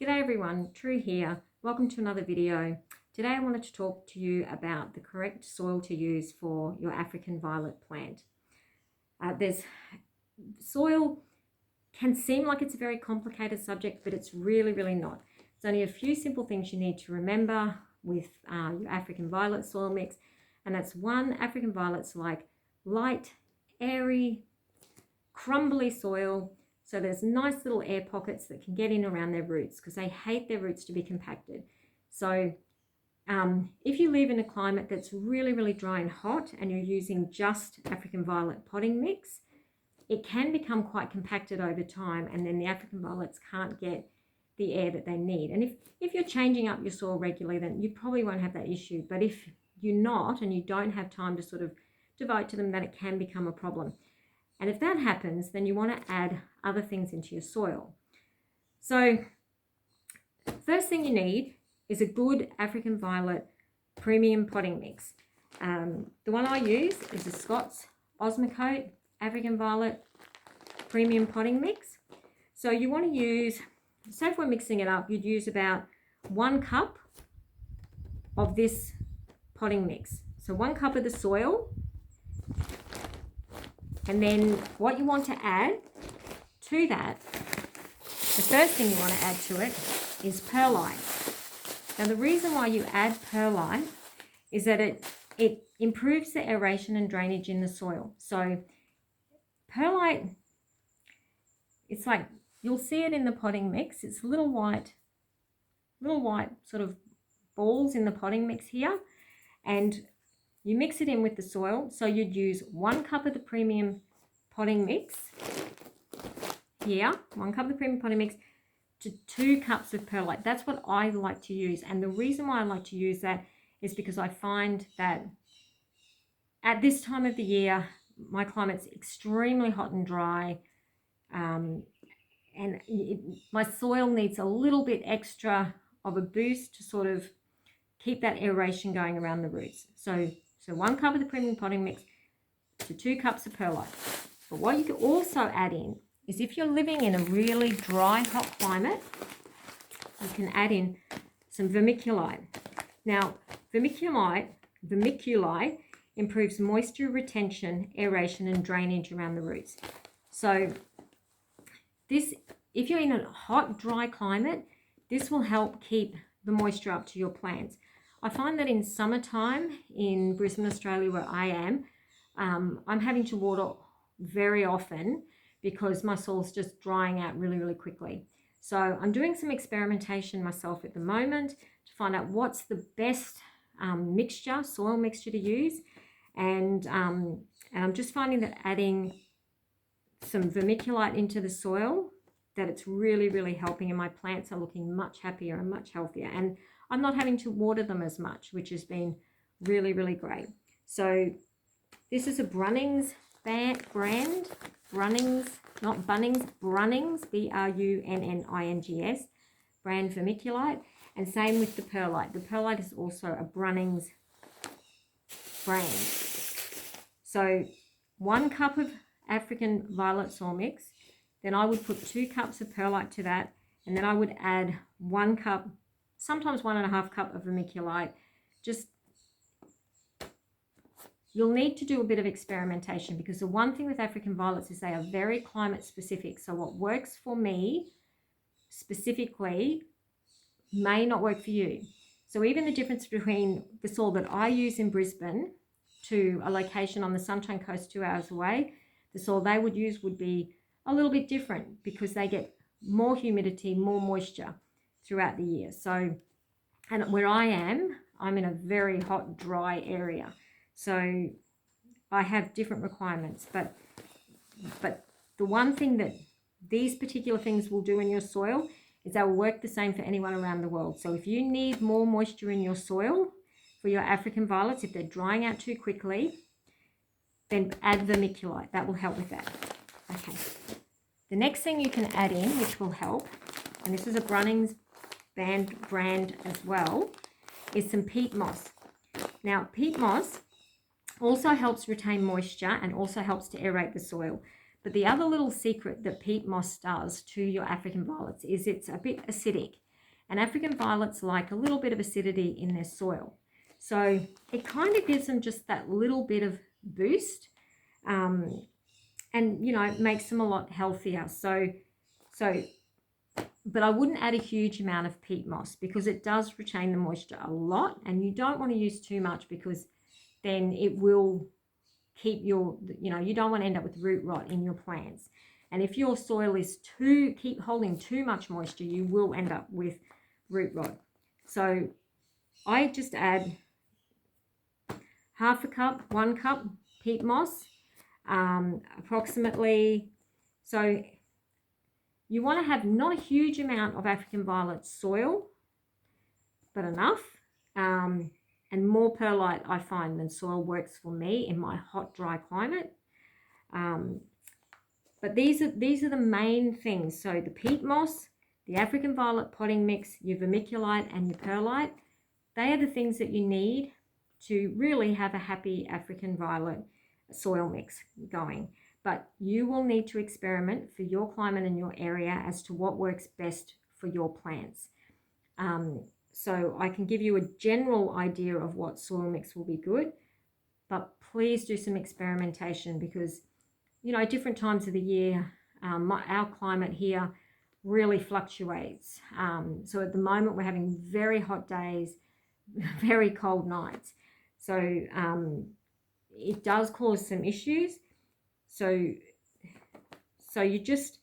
G'day everyone, True here. Welcome to another video. Today I wanted to talk to you about the correct soil to use for your African violet plant. Soil can seem like it's a very complicated subject, but it's really not. It's only a few simple things you need to remember with your African violet soil mix, and that's one, African violets like light, airy, crumbly soil. So there's nice little air pockets that can get in around their roots because they hate their roots to be compacted. So if you live in a climate that's really dry and hot and you're using just African violet potting mix, it can become quite compacted over time, and then the African violets can't get the air that they need. And if you're changing up your soil regularly, then you probably won't have that issue. But if you're not and you don't have time to sort of devote to them, then it can become a problem. And if that happens, then you want to add other things into your soil. So first thing you need is a good African violet premium potting mix. The one I use is the Scott's Osmocote African violet premium potting mix. So you want to use, so if we're mixing it up, you'd use about 1 cup of this potting mix. So 1 cup of the soil. And then what you want to add to that, the first thing you want to add to it is perlite. Now the reason why you add perlite is that it improves the aeration and drainage in the soil. So perlite, it's like, you'll see it in the potting mix. It's little white sort of balls in the potting mix here. And you mix it in with the soil. So you'd use 1 cup of the premium potting mix here, 1 cup of the premium potting mix to 2 cups of perlite. That's what I like to use. And the reason why I like to use that is because I find that at this time of the year, my climate's extremely hot and dry. My soil needs a little bit extra of a boost to sort of keep that aeration going around the roots. So 1 cup of the premium potting mix to 2 cups of perlite. But what you can also add in is, if you're living in a really dry, hot climate, you can add in some vermiculite. Now, vermiculite improves moisture retention, aeration, and drainage around the roots. So this, if you're in a hot, dry climate, this will help keep the moisture up to your plants. I find that in summertime in Brisbane, Australia, where I am, I'm having to water very often because my soil's just drying out really quickly. So I'm doing some experimentation myself at the moment to find out what's the best soil mixture to use. And I'm just finding that adding some vermiculite into the soil, that it's really helping, and my plants are looking much happier and much healthier. And I'm not having to water them as much, which has been really great. So this is a Brunnings brand, Brunnings, not Bunnings, Brunnings, Brunnings brand vermiculite, and same with the perlite. The perlite is also a Brunnings brand. So 1 cup of African violet soil mix, then I would put 2 cups of perlite to that, and then I would add 1 cup, sometimes 1.5 cup of vermiculite. Just, you'll need to do a bit of experimentation, because the one thing with African violets is they are very climate specific. So what works for me specifically may not work for you. So even the difference between the soil that I use in Brisbane to a location on the Sunshine Coast 2 hours away, the soil they would use would be a little bit different because they get more humidity, more moisture throughout the year. So, and where I am, I'm in a very hot, dry area. So I have different requirements, but the one thing that these particular things will do in your soil is they will work the same for anyone around the world. So if you need more moisture in your soil for your African violets, if they're drying out too quickly, then add vermiculite. That will help with that. Okay. The next thing you can add in, which will help, and this is a Brunnings brand as well, is some peat moss. Now, peat moss also helps retain moisture and also helps to aerate the soil. But the other little secret that peat moss does to your African violets is it's a bit acidic. And African violets like a little bit of acidity in their soil. So it kind of gives them just that little bit of boost. And, you know, it makes them a lot healthier. But I wouldn't add a huge amount of peat moss because it does retain the moisture a lot. And you don't want to use too much because then it will keep your, you know, you don't want to end up with root rot in your plants. And if your soil is keep holding too much moisture, you will end up with root rot. So I just add half a cup, 1 cup peat moss, approximately. So you want to have not a huge amount of African violet soil, but enough. And more perlite, I find, than soil works for me in my hot, dry climate. But these are the main things. So the peat moss, the African violet potting mix, your vermiculite and your perlite, they are the things that you need to really have a happy African violet soil mix going. But you will need to experiment for your climate and your area as to what works best for your plants. So I can give you a general idea of what soil mix will be good, but please do some experimentation because, you know, different times of the year, our climate here really fluctuates. So at the moment we're having very hot days, very cold nights. So it does cause some issues. So you just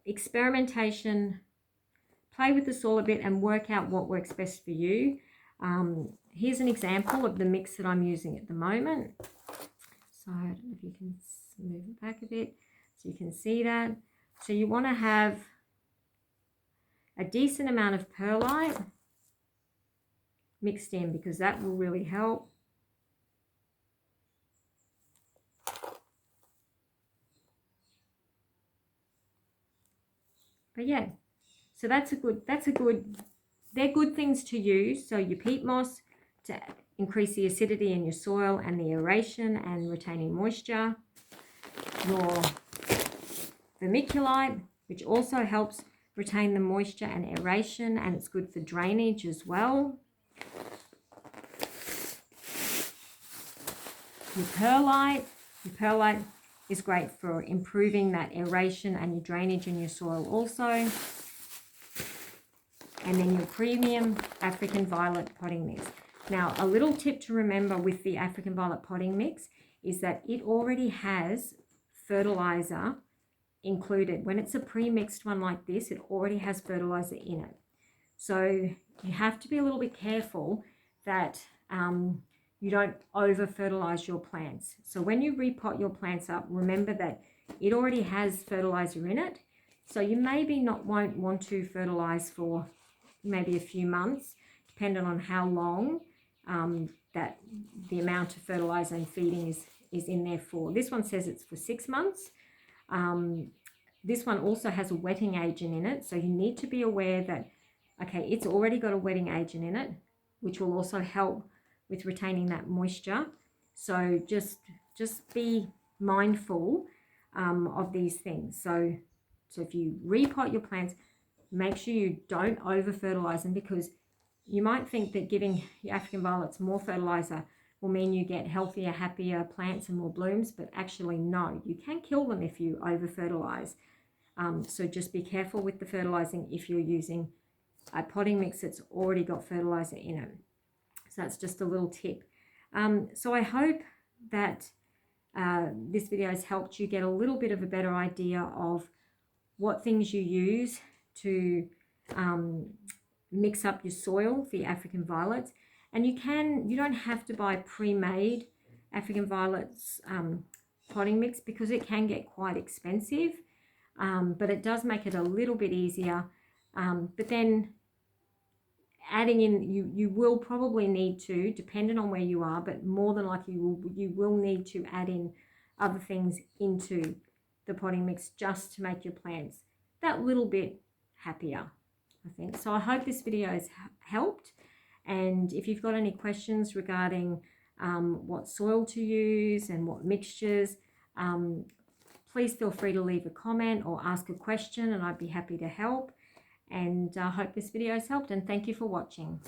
experimentation, play with the soil a bit and work out what works best for you. Here's an example of the mix that I'm using at the moment. So I don't know if you can move it back a bit so you can see that. So you want to have a decent amount of perlite mixed in because that will really help. But yeah, so they're good things to use. So your peat moss to increase the acidity in your soil and the aeration and retaining moisture. Your vermiculite, which also helps retain the moisture and aeration, and it's good for drainage as well. Your perlite is great for improving that aeration and your drainage in your soil also. And then your premium African violet potting mix. Now, a little tip to remember with the African violet potting mix is that it already has fertilizer included. When it's a pre-mixed one like this, it already has fertilizer in it. So you have to be a little bit careful that you don't over-fertilize your plants. So when you repot your plants up, remember that it already has fertilizer in it. So you maybe won't want to fertilize for maybe a few months, depending on how long that the amount of fertilizer and feeding is in there for. This one says it's for 6 months. This one also has a wetting agent in it. So you need to be aware that, okay, it's already got a wetting agent in it, which will also help with retaining that moisture. So just be mindful of these things. So if you repot your plants, make sure you don't over fertilize them because you might think that giving your African violets more fertilizer will mean you get healthier, happier plants and more blooms, but actually no, you can kill them if you over fertilize. So just be careful with the fertilizing if you're using a potting mix that's already got fertilizer in it. So that's just a little tip. So I hope that this video has helped you get a little bit of a better idea of what things you use to mix up your soil for your African violets. And you don't have to buy pre-made African violets potting mix because it can get quite expensive, but it does make it a little bit easier. But then adding in, you will probably need to, depending on where you are, but more than likely you will need to add in other things into the potting mix just to make your plants that little bit happier, I think. So I hope this video has helped. And if you've got any questions regarding what soil to use and what mixtures, please feel free to leave a comment or ask a question, and I'd be happy to help. And I hope this video has helped, and thank you for watching.